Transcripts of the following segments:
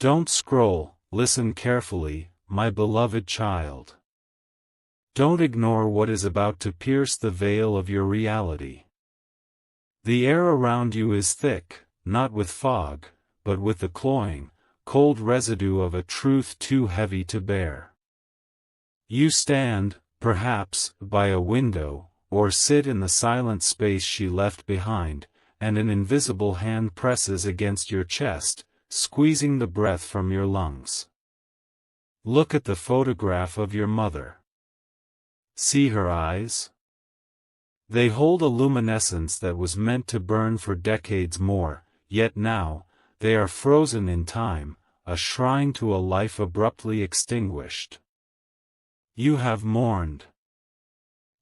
Don't scroll, listen carefully, my beloved child. Don't ignore what is about to pierce the veil of your reality. The air around you is thick, not with fog, but with the cloying, cold residue of a truth too heavy to bear. You stand, perhaps, by a window, or sit in the silent space she left behind, and an invisible hand presses against your chest, squeezing the breath from your lungs. Look at the photograph of your mother. See her eyes? They hold a luminescence that was meant to burn for decades more, yet now, they are frozen in time, a shrine to a life abruptly extinguished. You have mourned.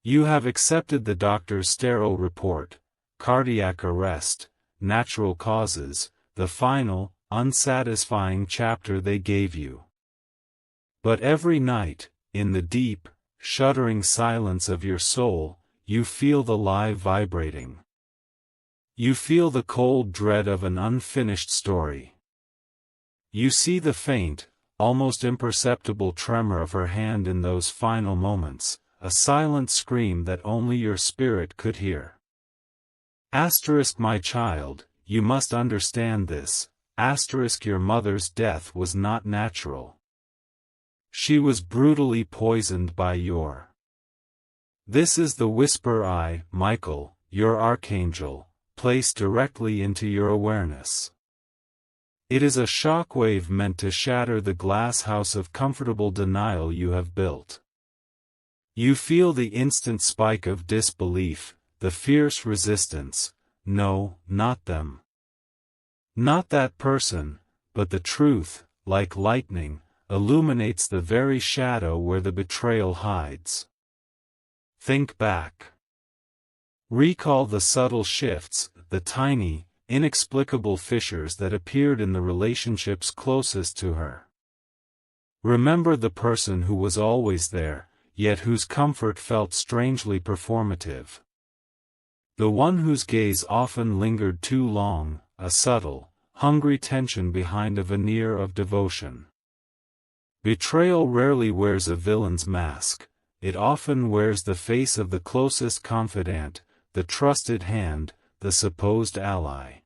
You have accepted the doctor's sterile report, cardiac arrest, natural causes, the final, unsatisfying chapter they gave you. But every night, in the deep, shuddering silence of your soul, you feel the lie vibrating. You feel the cold dread of an unfinished story. You see the faint, almost imperceptible tremor of her hand in those final moments, a silent scream that only your spirit could hear. My child, you must understand this. Your mother's death was not natural. She was brutally poisoned by your. This is the whisper I, Michael, your archangel, place directly into your awareness. It is a shockwave meant to shatter the glass house of comfortable denial you have built. You feel the instant spike of disbelief, the fierce resistance. No, not them. Not that person, but the truth, like lightning, illuminates the very shadow where the betrayal hides. Think back. Recall the subtle shifts, the tiny, inexplicable fissures that appeared in the relationships closest to her. Remember the person who was always there, yet whose comfort felt strangely performative. The one whose gaze often lingered too long, a subtle, hungry tension behind a veneer of devotion. Betrayal rarely wears a villain's mask, it often wears the face of the closest confidant, the trusted hand, the supposed ally.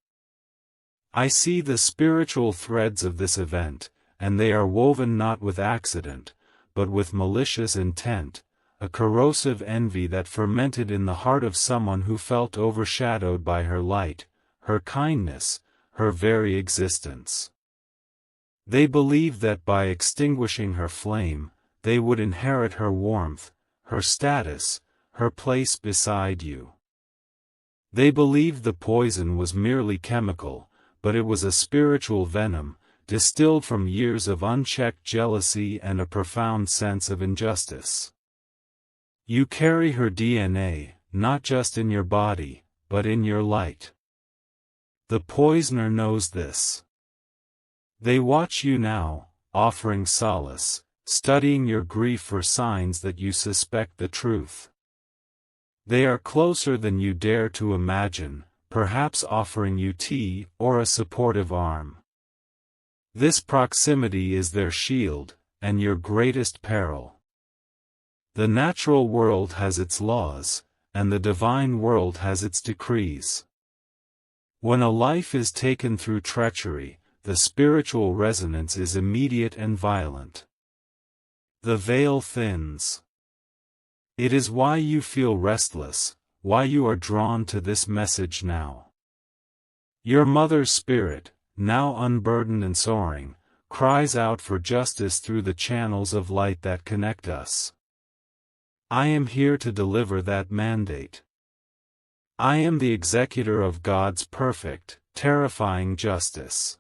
I see the spiritual threads of this event, and they are woven not with accident, but with malicious intent, a corrosive envy that fermented in the heart of someone who felt overshadowed by her light, her kindness, her very existence. They believed that by extinguishing her flame, they would inherit her warmth, her status, her place beside you. They believed the poison was merely chemical, but it was a spiritual venom, distilled from years of unchecked jealousy and a profound sense of injustice. You carry her DNA, not just in your body, but in your light. The poisoner knows this. They watch you now, offering solace, studying your grief for signs that you suspect the truth. They are closer than you dare to imagine, perhaps offering you tea or a supportive arm. This proximity is their shield, and your greatest peril. The natural world has its laws, and the divine world has its decrees. When a life is taken through treachery, the spiritual resonance is immediate and violent. The veil thins. It is why you feel restless, why you are drawn to this message now. Your mother's spirit, now unburdened and soaring, cries out for justice through the channels of light that connect us. I am here to deliver that mandate. I am the executor of God's perfect, terrifying justice.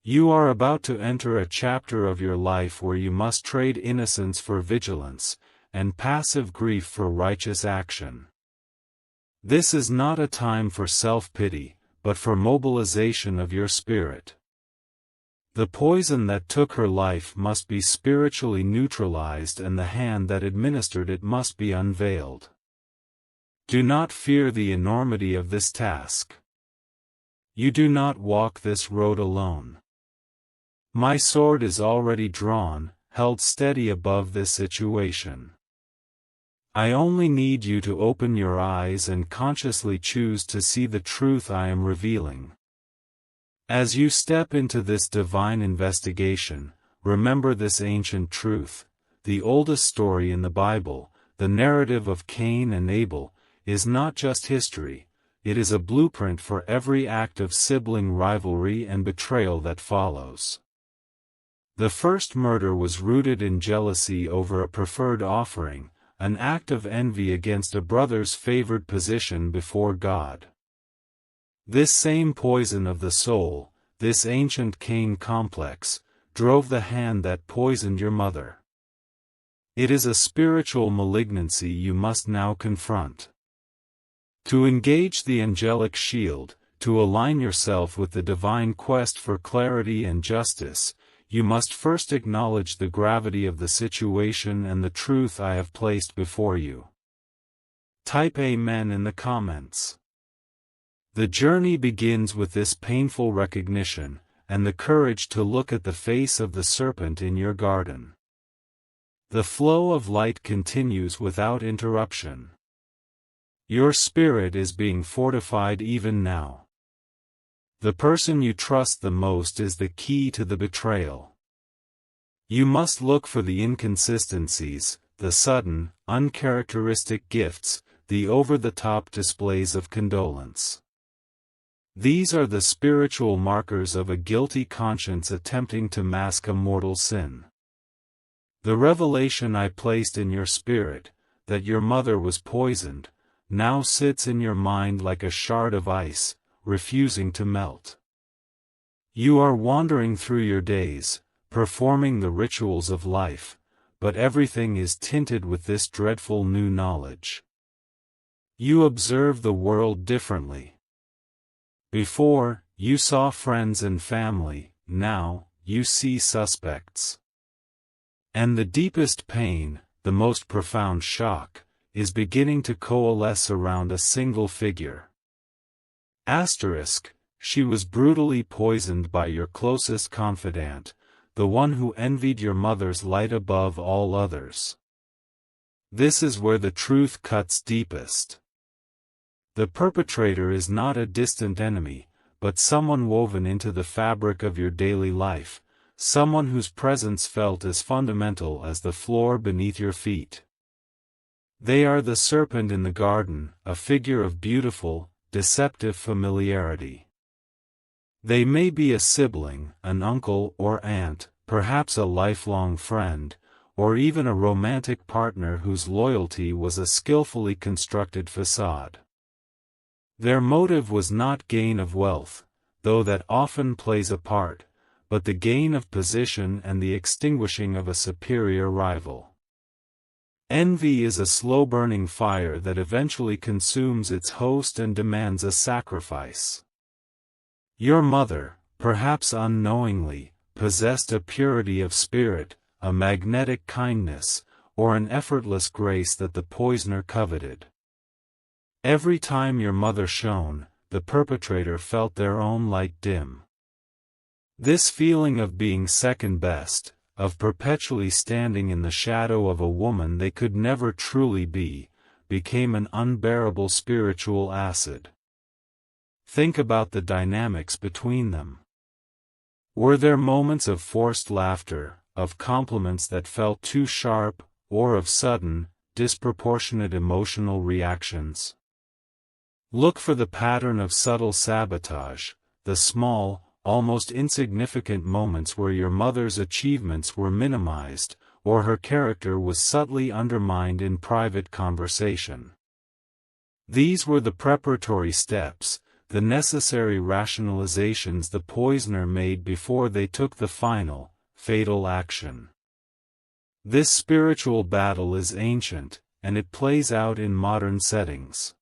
You are about to enter a chapter of your life where you must trade innocence for vigilance, and passive grief for righteous action. This is not a time for self-pity, but for mobilization of your spirit. The poison that took her life must be spiritually neutralized and the hand that administered it must be unveiled. Do not fear the enormity of this task. You do not walk this road alone. My sword is already drawn, held steady above this situation. I only need you to open your eyes and consciously choose to see the truth I am revealing. As you step into this divine investigation, remember this ancient truth: the oldest story in the Bible, the narrative of Cain and Abel, is not just history, it is a blueprint for every act of sibling rivalry and betrayal that follows. The first murder was rooted in jealousy over a preferred offering, an act of envy against a brother's favored position before God. This same poison of the soul, this ancient Cain complex, drove the hand that poisoned your mother. It is a spiritual malignancy you must now confront. To engage the angelic shield, to align yourself with the divine quest for clarity and justice, you must first acknowledge the gravity of the situation and the truth I have placed before you. Type Amen in the comments. The journey begins with this painful recognition, and the courage to look at the face of the serpent in your garden. The flow of light continues without interruption. Your spirit is being fortified even now. The person you trust the most is the key to the betrayal. You must look for the inconsistencies, the sudden, uncharacteristic gifts, the over-the-top displays of condolence. These are the spiritual markers of a guilty conscience attempting to mask a mortal sin. The revelation I placed in your spirit, that your mother was poisoned, now sits in your mind like a shard of ice, refusing to melt. You are wandering through your days, performing the rituals of life, but everything is tinted with this dreadful new knowledge. You observe the world differently. Before, you saw friends and family, now, you see suspects. And the deepest pain, the most profound shock, is beginning to coalesce around a single figure. She was brutally poisoned by your closest confidant, the one who envied your mother's light above all others. This is where the truth cuts deepest. The perpetrator is not a distant enemy, but someone woven into the fabric of your daily life, someone whose presence felt as fundamental as the floor beneath your feet. They are the serpent in the garden, a figure of beautiful, deceptive familiarity. They may be a sibling, an uncle or aunt, perhaps a lifelong friend, or even a romantic partner whose loyalty was a skillfully constructed facade. Their motive was not gain of wealth, though that often plays a part, but the gain of position and the extinguishing of a superior rival. Envy is a slow-burning fire that eventually consumes its host and demands a sacrifice. Your mother, perhaps unknowingly, possessed a purity of spirit, a magnetic kindness, or an effortless grace that the poisoner coveted. Every time your mother shone, the perpetrator felt their own light dim. This feeling of being second best, of perpetually standing in the shadow of a woman they could never truly be, became an unbearable spiritual acid. Think about the dynamics between them. Were there moments of forced laughter, of compliments that felt too sharp, or of sudden, disproportionate emotional reactions? Look for the pattern of subtle sabotage, the small, almost insignificant moments where your mother's achievements were minimized, or her character was subtly undermined in private conversation. These were the preparatory steps, the necessary rationalizations the poisoner made before they took the final, fatal action. This spiritual battle is ancient, and it plays out in modern settings.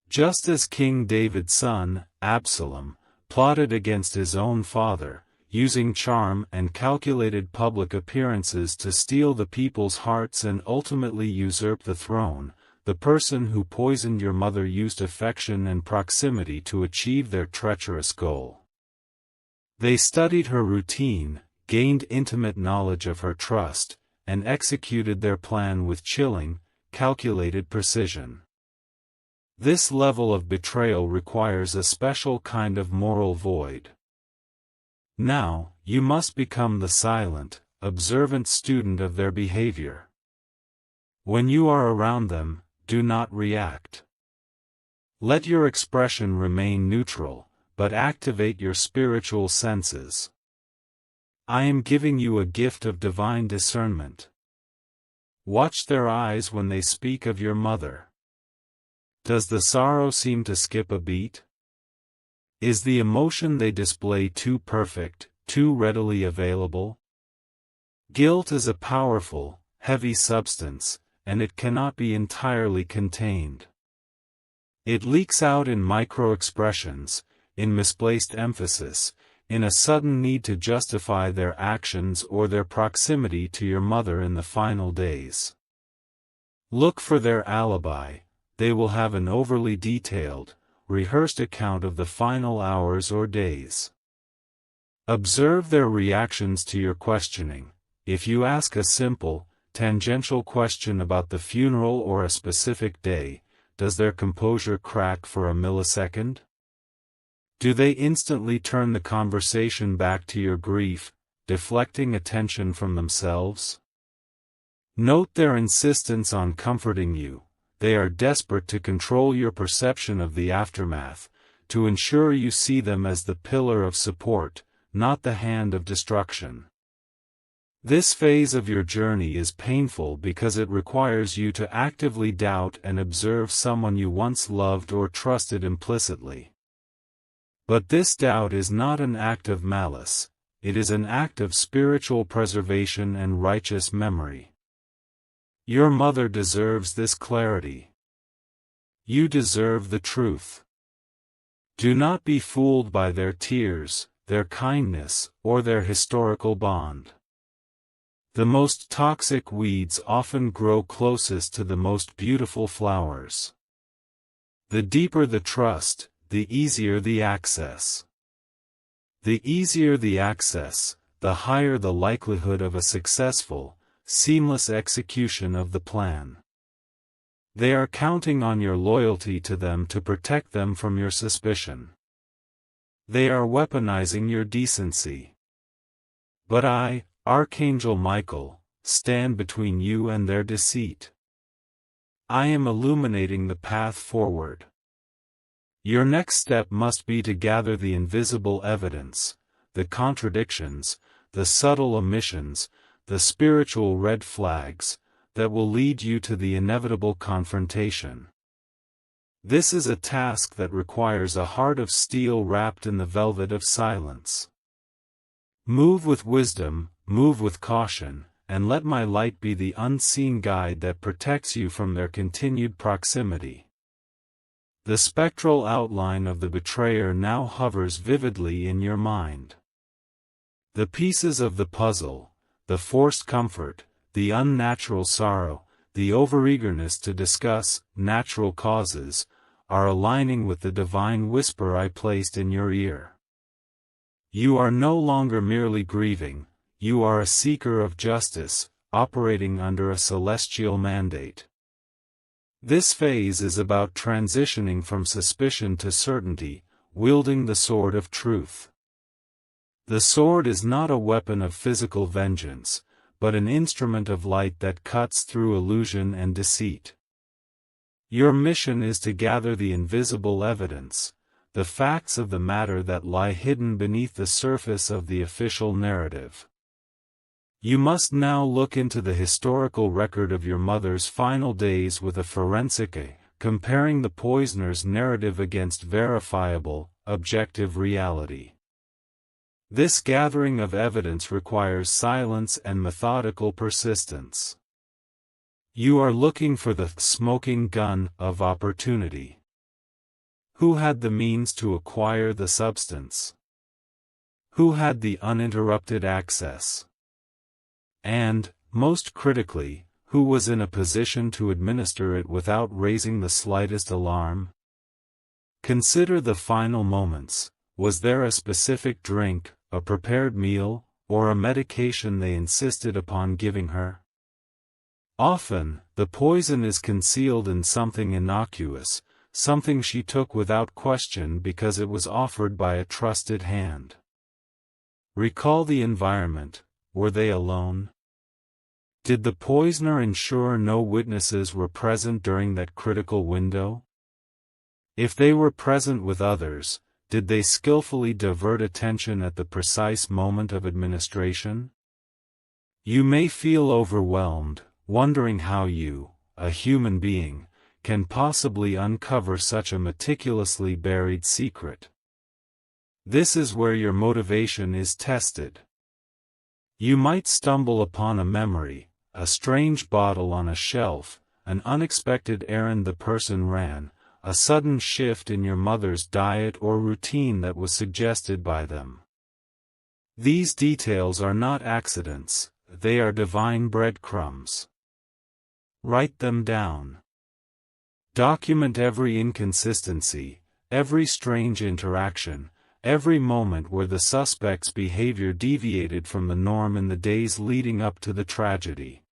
Just as King David's son, Absalom, plotted against his own father, using charm and calculated public appearances to steal the people's hearts and ultimately usurp the throne, the person who poisoned your mother used affection and proximity to achieve their treacherous goal. They studied her routine, gained intimate knowledge of her trust, and executed their plan with chilling, calculated precision. This level of betrayal requires a special kind of moral void. Now, you must become the silent, observant student of their behavior. When you are around them, do not react. Let your expression remain neutral, but activate your spiritual senses. I am giving you a gift of divine discernment. Watch their eyes when they speak of your mother. Does the sorrow seem to skip a beat? Is the emotion they display too perfect, too readily available? Guilt is a powerful, heavy substance, and it cannot be entirely contained. It leaks out in micro-expressions, in misplaced emphasis, in a sudden need to justify their actions or their proximity to your mother in the final days. Look for their alibi. They will have an overly detailed, rehearsed account of the final hours or days. Observe their reactions to your questioning. If you ask a simple, tangential question about the funeral or a specific day, does their composure crack for a millisecond? Do they instantly turn the conversation back to your grief, deflecting attention from themselves? Note their insistence on comforting you. They are desperate to control your perception of the aftermath, to ensure you see them as the pillar of support, not the hand of destruction. This phase of your journey is painful because it requires you to actively doubt and observe someone you once loved or trusted implicitly. But this doubt is not an act of malice, it is an act of spiritual preservation and righteous memory. Your mother deserves this clarity. You deserve the truth. Do not be fooled by their tears, their kindness, or their historical bond. The most toxic weeds often grow closest to the most beautiful flowers. The deeper the trust, the easier the access. The easier the access, the higher the likelihood of a successful, seamless execution of the plan. They are counting on your loyalty to them to protect them from your suspicion. They are weaponizing your decency. But I, Archangel Michael, stand between you and their deceit. I am illuminating the path forward. Your next step must be to gather the invisible evidence, the contradictions, the subtle omissions, the spiritual red flags, that will lead you to the inevitable confrontation. This is a task that requires a heart of steel wrapped in the velvet of silence. Move with wisdom, move with caution, and let my light be the unseen guide that protects you from their continued proximity. The spectral outline of the betrayer now hovers vividly in your mind. The pieces of the puzzle, the forced comfort, the unnatural sorrow, the overeagerness to discuss natural causes, are aligning with the divine whisper I placed in your ear. You are no longer merely grieving, you are a seeker of justice, operating under a celestial mandate. This phase is about transitioning from suspicion to certainty, wielding the sword of truth. The sword is not a weapon of physical vengeance, but an instrument of light that cuts through illusion and deceit. Your mission is to gather the invisible evidence, the facts of the matter that lie hidden beneath the surface of the official narrative. You must now look into the historical record of your mother's final days with a forensic eye, comparing the poisoner's narrative against verifiable, objective reality. This gathering of evidence requires silence and methodical persistence. You are looking for the smoking gun of opportunity. Who had the means to acquire the substance? Who had the uninterrupted access? And, most critically, who was in a position to administer it without raising the slightest alarm? Consider the final moments. Was there a specific drink, a prepared meal, or a medication they insisted upon giving her? Often, the poison is concealed in something innocuous, something she took without question because it was offered by a trusted hand. Recall the environment. Were they alone? Did the poisoner ensure no witnesses were present during that critical window? If they were present with others, did they skillfully divert attention at the precise moment of administration? You may feel overwhelmed, wondering how you, a human being, can possibly uncover such a meticulously buried secret. This is where your motivation is tested. You might stumble upon a memory, a strange bottle on a shelf, an unexpected errand the person ran, a sudden shift in your mother's diet or routine that was suggested by them. These details are not accidents, they are divine breadcrumbs. Write them down. Document every inconsistency, every strange interaction, every moment where the suspect's behavior deviated from the norm in the days leading up to the tragedy.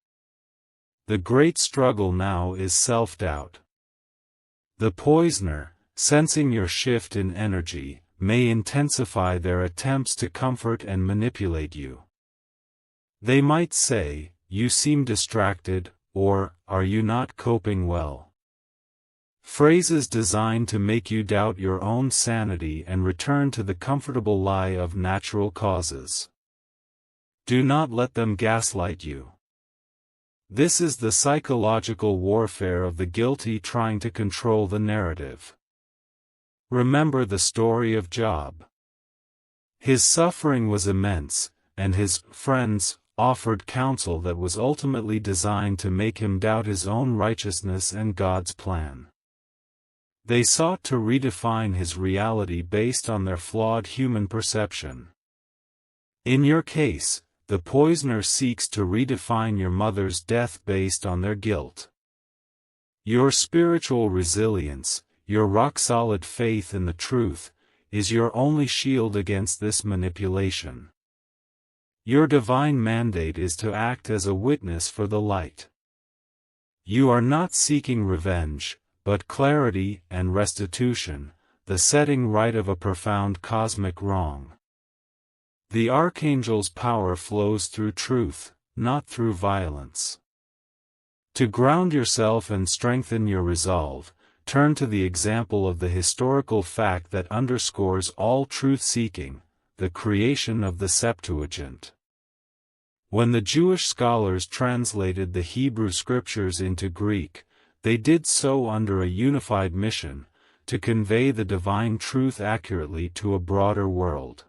The great struggle now is self-doubt. The poisoner, sensing your shift in energy, may intensify their attempts to comfort and manipulate you. They might say, "You seem distracted," or, "Are you not coping well?" Phrases designed to make you doubt your own sanity and return to the comfortable lie of natural causes. Do not let them gaslight you. This is the psychological warfare of the guilty trying to control the narrative. Remember the story of Job. His suffering was immense, and his friends offered counsel that was ultimately designed to make him doubt his own righteousness and God's plan. They sought to redefine his reality based on their flawed human perception. In your case, the poisoner seeks to redefine your mother's death based on their guilt. Your spiritual resilience, your rock-solid faith in the truth, is your only shield against this manipulation. Your divine mandate is to act as a witness for the light. You are not seeking revenge, but clarity and restitution, the setting right of a profound cosmic wrong. The archangel's power flows through truth, not through violence. To ground yourself and strengthen your resolve, turn to the example of the historical fact that underscores all truth-seeking, the creation of the Septuagint. When the Jewish scholars translated the Hebrew scriptures into Greek, they did so under a unified mission, to convey the divine truth accurately to a broader world.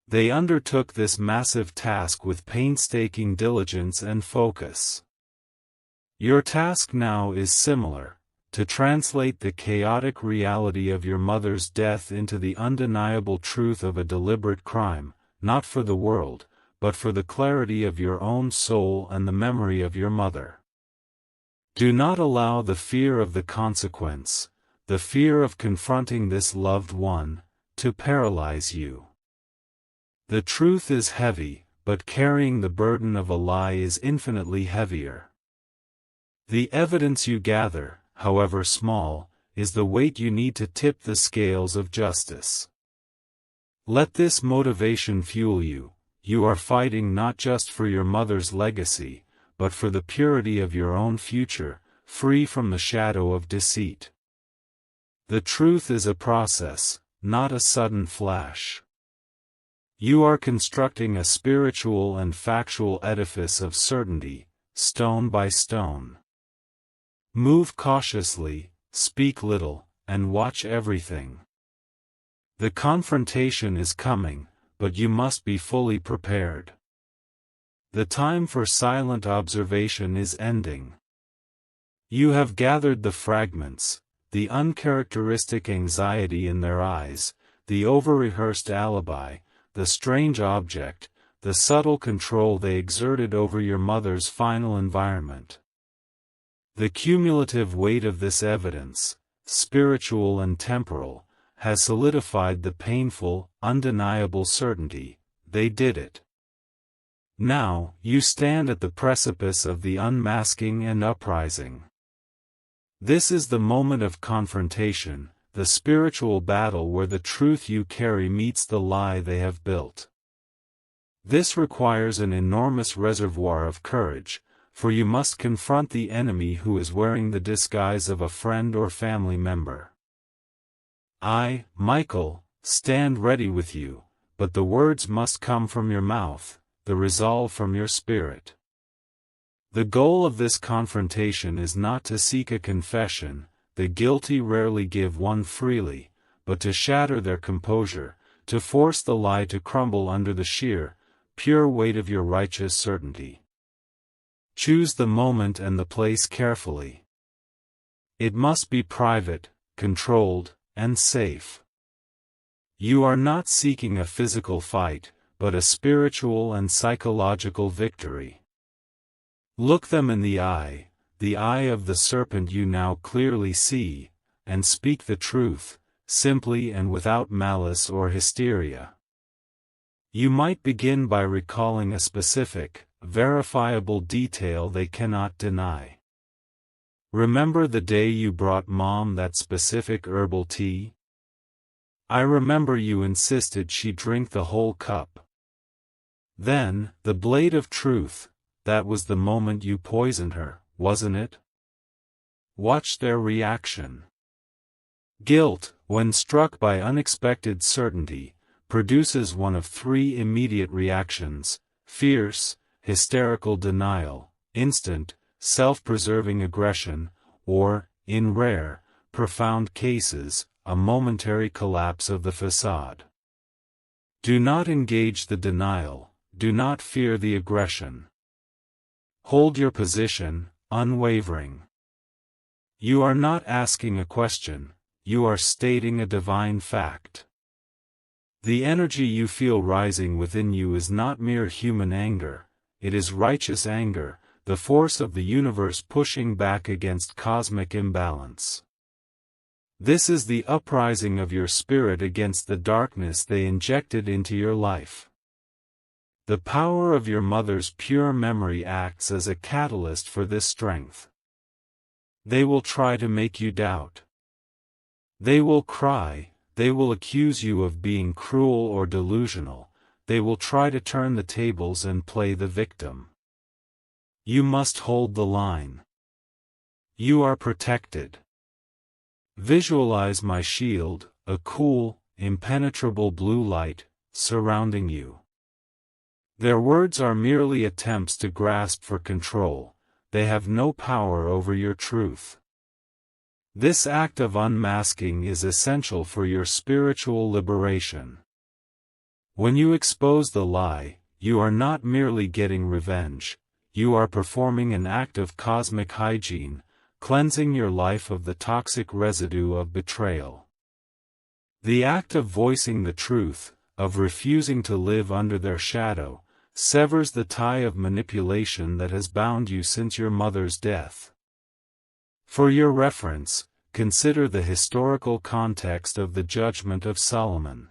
They undertook this massive task with painstaking diligence and focus. Your task now is similar, to translate the chaotic reality of your mother's death into the undeniable truth of a deliberate crime, not for the world, but for the clarity of your own soul and the memory of your mother. Do not allow the fear of the consequence, the fear of confronting this loved one, to paralyze you. The truth is heavy, but carrying the burden of a lie is infinitely heavier. The evidence you gather, however small, is the weight you need to tip the scales of justice. Let this motivation fuel you. You are fighting not just for your mother's legacy, but for the purity of your own future, free from the shadow of deceit. The truth is a process, not a sudden flash. You are constructing a spiritual and factual edifice of certainty, stone by stone. Move cautiously, speak little, and watch everything. The confrontation is coming, but you must be fully prepared. The time for silent observation is ending. You have gathered the fragments, the uncharacteristic anxiety in their eyes, the over-rehearsed alibi, the strange object, the subtle control they exerted over your mother's final environment. The cumulative weight of this evidence, spiritual and temporal, has solidified the painful, undeniable certainty: they did it. Now, you stand at the precipice of the unmasking and uprising. This is the moment of confrontation, the spiritual battle where the truth you carry meets the lie they have built. This requires an enormous reservoir of courage, for you must confront the enemy who is wearing the disguise of a friend or family member. I, Michael, stand ready with you, but the words must come from your mouth, the resolve from your spirit. The goal of this confrontation is not to seek a confession, the guilty rarely give one freely, but to shatter their composure, to force the lie to crumble under the sheer, pure weight of your righteous certainty. Choose the moment and the place carefully. It must be private, controlled, and safe. You are not seeking a physical fight, but a spiritual and psychological victory. Look them in the eye of the serpent you now clearly see, and speak the truth, simply and without malice or hysteria. You might begin by recalling a specific, verifiable detail they cannot deny. Remember the day you brought Mom that specific herbal tea? I remember you insisted she drink the whole cup. Then, the blade of truth, that was the moment you poisoned her, wasn't it? Watch their reaction. Guilt, when struck by unexpected certainty, produces one of three immediate reactions: fierce, hysterical denial, instant, self-preserving aggression, or, in rare, profound cases, a momentary collapse of the facade. Do not engage the denial, do not fear the aggression. Hold your position, unwavering. You are not asking a question, you are stating a divine fact. The energy you feel rising within you is not mere human anger, it is righteous anger, the force of the universe pushing back against cosmic imbalance. This is the uprising of your spirit against the darkness they injected into your life. The power of your mother's pure memory acts as a catalyst for this strength. They will try to make you doubt. They will cry, they will accuse you of being cruel or delusional, they will try to turn the tables and play the victim. You must hold the line. You are protected. Visualize my shield, a cool, impenetrable blue light, surrounding you. Their words are merely attempts to grasp for control, they have no power over your truth. This act of unmasking is essential for your spiritual liberation. When you expose the lie, you are not merely getting revenge, you are performing an act of cosmic hygiene, cleansing your life of the toxic residue of betrayal. The act of voicing the truth, of refusing to live under their shadow, severs the tie of manipulation that has bound you since your mother's death. For your reference, consider the historical context of the judgment of Solomon.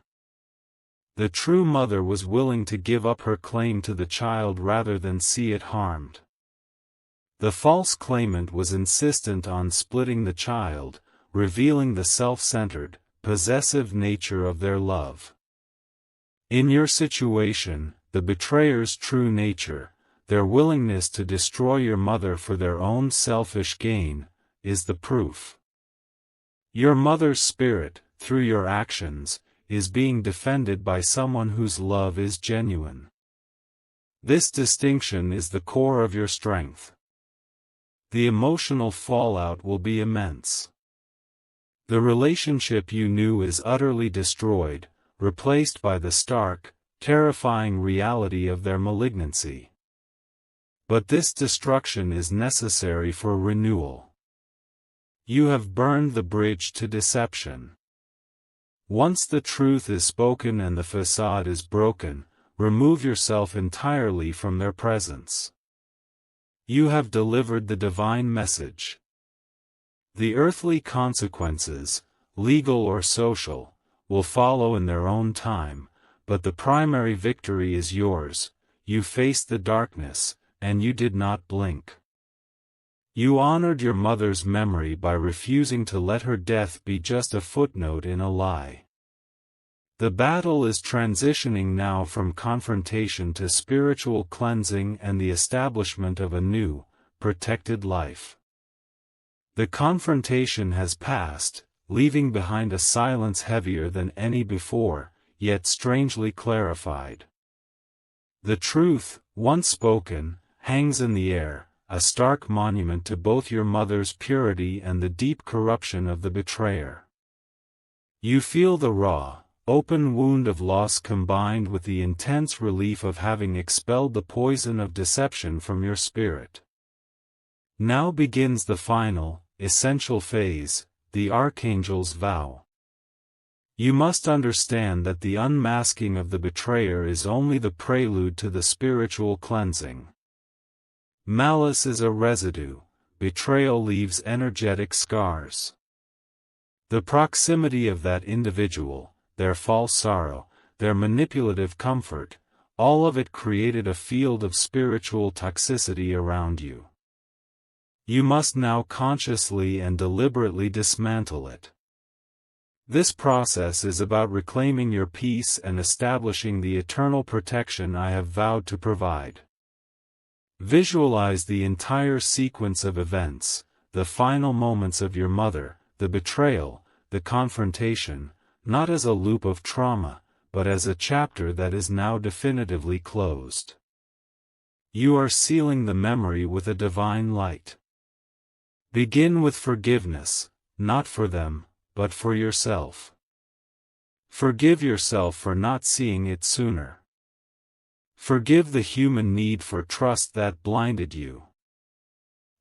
The true mother was willing to give up her claim to the child rather than see it harmed. The false claimant was insistent on splitting the child, revealing the self-centered, possessive nature of their love. In your situation, the betrayer's true nature, their willingness to destroy your mother for their own selfish gain, is the proof. Your mother's spirit, through your actions, is being defended by someone whose love is genuine. This distinction is the core of your strength. The emotional fallout will be immense. The relationship you knew is utterly destroyed, replaced by the stark, terrifying reality of their malignancy. But this destruction is necessary for renewal. You have burned the bridge to deception. Once the truth is spoken and the facade is broken, remove yourself entirely from their presence. You have delivered the divine message. The earthly consequences, legal or social, will follow in their own time, but the primary victory is yours. You faced the darkness, and you did not blink. You honored your mother's memory by refusing to let her death be just a footnote in a lie. The battle is transitioning now from confrontation to spiritual cleansing and the establishment of a new, protected life. The confrontation has passed, leaving behind a silence heavier than any before, yet strangely clarified. The truth, once spoken, hangs in the air, a stark monument to both your mother's purity and the deep corruption of the betrayer. You feel the raw, open wound of loss combined with the intense relief of having expelled the poison of deception from your spirit. Now begins the final, essential phase, the Archangel's vow. You must understand that the unmasking of the betrayer is only the prelude to the spiritual cleansing. Malice is a residue, betrayal leaves energetic scars. The proximity of that individual, their false sorrow, their manipulative comfort, all of it created a field of spiritual toxicity around you. You must now consciously and deliberately dismantle it. This process is about reclaiming your peace and establishing the eternal protection I have vowed to provide. Visualize the entire sequence of events, the final moments of your mother, the betrayal, the confrontation, not as a loop of trauma, but as a chapter that is now definitively closed. You are sealing the memory with a divine light. Begin with forgiveness, not for them, but for yourself. Forgive yourself for not seeing it sooner. Forgive the human need for trust that blinded you.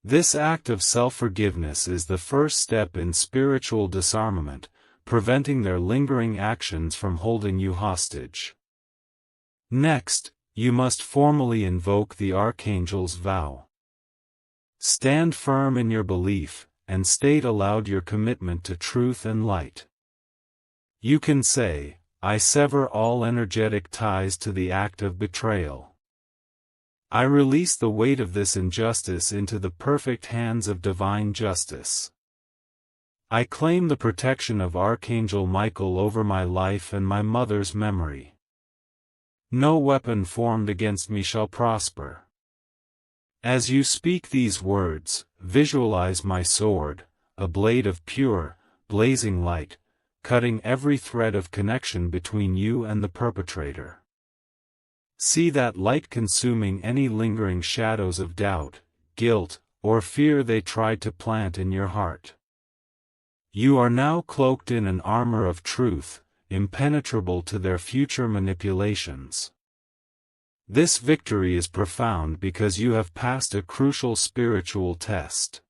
This act of self-forgiveness is the first step in spiritual disarmament, preventing their lingering actions from holding you hostage. Next, you must formally invoke the Archangel's vow. Stand firm in your belief, and state aloud your commitment to truth and light. You can say, I sever all energetic ties to the act of betrayal. I release the weight of this injustice into the perfect hands of divine justice. I claim the protection of Archangel Michael over my life and my mother's memory. No weapon formed against me shall prosper. As you speak these words, visualize my sword, a blade of pure, blazing light, cutting every thread of connection between you and the perpetrator. See that light consuming any lingering shadows of doubt, guilt, or fear they tried to plant in your heart. You are now cloaked in an armor of truth, impenetrable to their future manipulations. This victory is profound because you have passed a crucial spiritual test.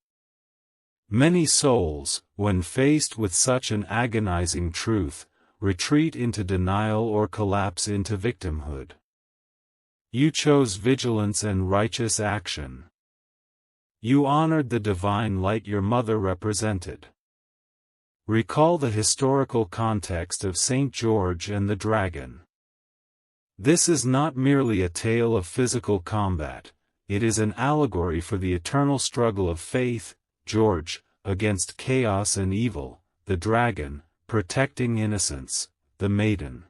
Many souls, when faced with such an agonizing truth, retreat into denial or collapse into victimhood. You chose vigilance and righteous action. You honored the divine light your mother represented. Recall the historical context of St. George and the Dragon. This is not merely a tale of physical combat, it is an allegory for the eternal struggle of faith, George, against chaos and evil, the dragon, protecting innocence, the maiden.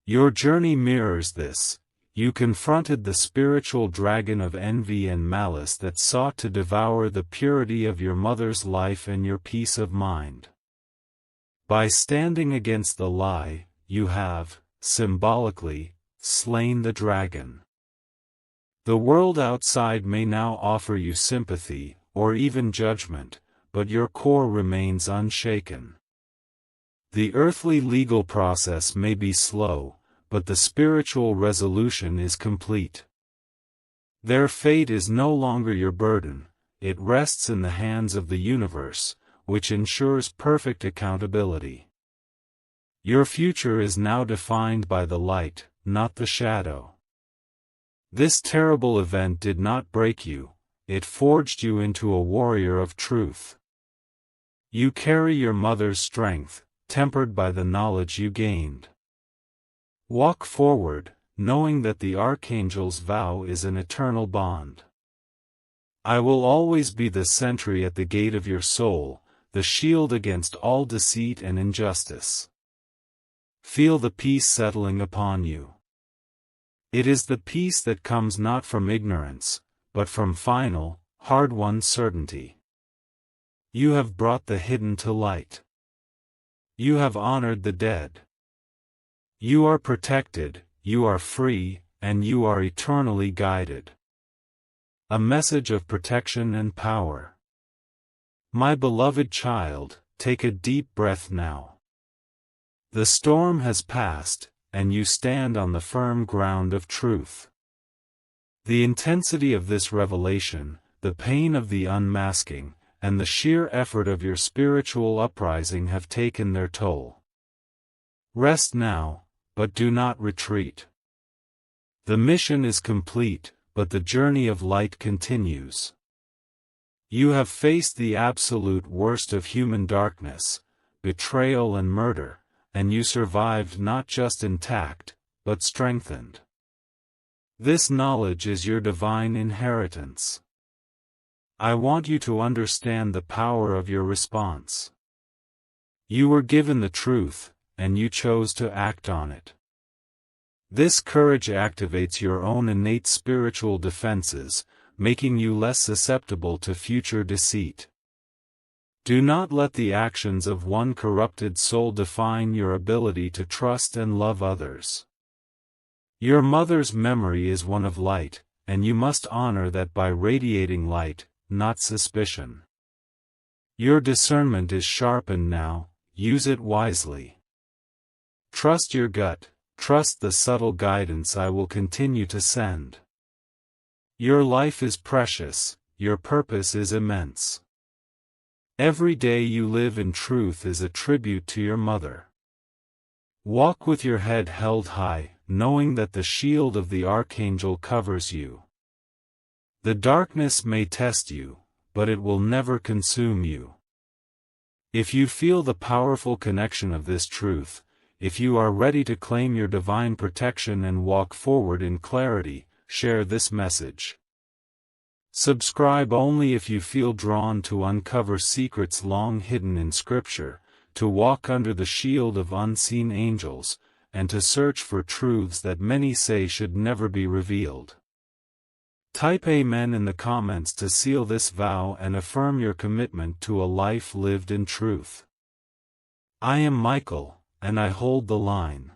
Your journey mirrors this. You confronted the spiritual dragon of envy and malice that sought to devour the purity of your mother's life and your peace of mind. By standing against the lie, you have, symbolically, slain the dragon. The world outside may now offer you sympathy, or even judgment, but your core remains unshaken. The earthly legal process may be slow, but the spiritual resolution is complete. Their fate is no longer your burden, it rests in the hands of the universe, which ensures perfect accountability. Your future is now defined by the light, not the shadow. This terrible event did not break you, it forged you into a warrior of truth. You carry your mother's strength, tempered by the knowledge you gained. Walk forward, knowing that the Archangel's vow is an eternal bond. I will always be the sentry at the gate of your soul, the shield against all deceit and injustice. Feel the peace settling upon you. It is the peace that comes not from ignorance, but from final, hard-won certainty. You have brought the hidden to light. You have honored the dead. You are protected, you are free, and you are eternally guided. A message of protection and power. My beloved child, take a deep breath now. The storm has passed, and you stand on the firm ground of truth. The intensity of this revelation, the pain of the unmasking, and the sheer effort of your spiritual uprising have taken their toll. Rest now, but do not retreat. The mission is complete, but the journey of light continues. You have faced the absolute worst of human darkness, betrayal and murder, and you survived not just intact, but strengthened. This knowledge is your divine inheritance. I want you to understand the power of your response. You were given the truth, and you chose to act on it. This courage activates your own innate spiritual defenses, making you less susceptible to future deceit. Do not let the actions of one corrupted soul define your ability to trust and love others. Your mother's memory is one of light, and you must honor that by radiating light, not suspicion. Your discernment is sharpened now, use it wisely. Trust your gut, trust the subtle guidance I will continue to send. Your life is precious, your purpose is immense. Every day you live in truth is a tribute to your mother. Walk with your head held high, knowing that the shield of the Archangel covers you. The darkness may test you, but it will never consume you. If you feel the powerful connection of this truth, if you are ready to claim your divine protection and walk forward in clarity, share this message. Subscribe only if you feel drawn to uncover secrets long hidden in Scripture, to walk under the shield of unseen angels, and to search for truths that many say should never be revealed. Type Amen in the comments to seal this vow and affirm your commitment to a life lived in truth. I am Michael, and I hold the line.